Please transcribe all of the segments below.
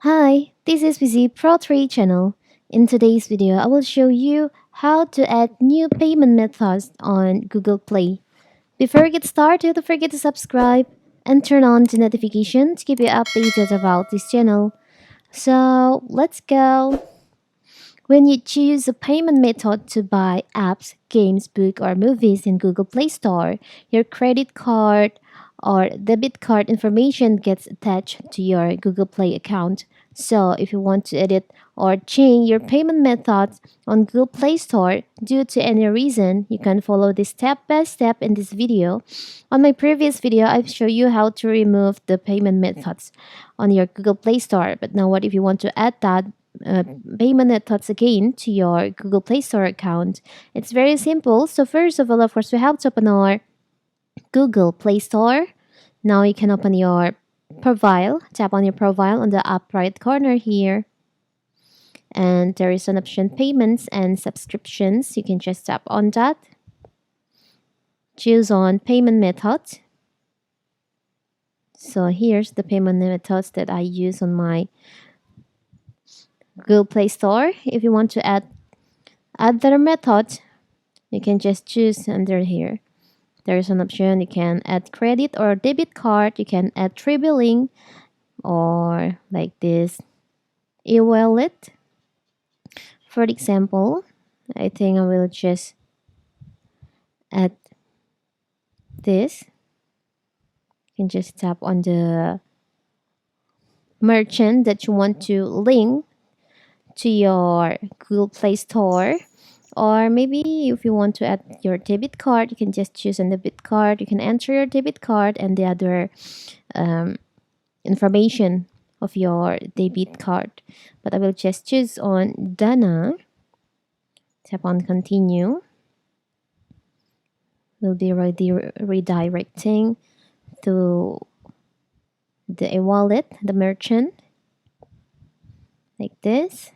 Hi, this is VZ Pro 3 channel. In today's video, I will show you how to add new payment methods on Google Play. Before we get started, don't forget to subscribe and turn on the notification to keep you updated about this channel. So let's go. When you choose a payment method to buy apps, games, book, or movies in Google Play Store, your credit card or debit card information gets attached to your Google Play account. So if you want to edit or change your payment methods on Google Play Store due to any reason, you can follow this step by step in this video. On my previous video, I've shown you how to remove the payment methods on your Google Play Store. But now what if you want to add that uh, payment methods again to your Google Play Store account? It's very simple. So first of all, of course, we have to open our Google Play Store. Now you can open your profile, tap on your profile on the up right corner here. And there is an option payments and subscriptions. You can just tap on that. Choose on payment method. So here's the payment methods that I use on my Google Play Store. If you want to add other method, you can just choose under here. There is an option you can add credit or debit card. You can add tree billing or like this e-wallet. For example, I think I will just add this. You can just tap on the merchant that you want to link to your Google Play Store. Or maybe if you want to add your debit card, you can just choose a debit card. You can enter your debit card and the other information of your debit card. But I will just choose on Dana. Tap on continue. Will be redirecting to the e-wallet, the merchant, like this.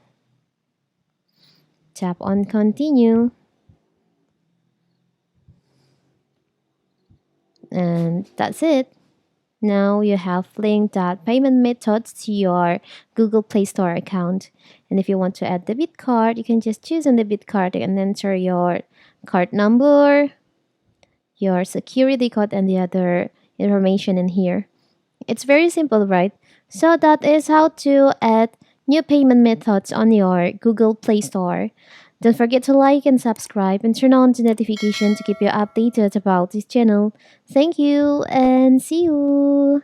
Tap on continue. And that's it. Now you have linked that payment methods to your Google Play Store account. And if you want to add debit card, you can just choose a debit card and enter your card number, your security code, and the other information in here. It's very simple, right? So that is how to add new payment methods on your Google Play Store. Don't forget to like and subscribe and turn on the notification to keep you updated about this channel. Thank you and see you!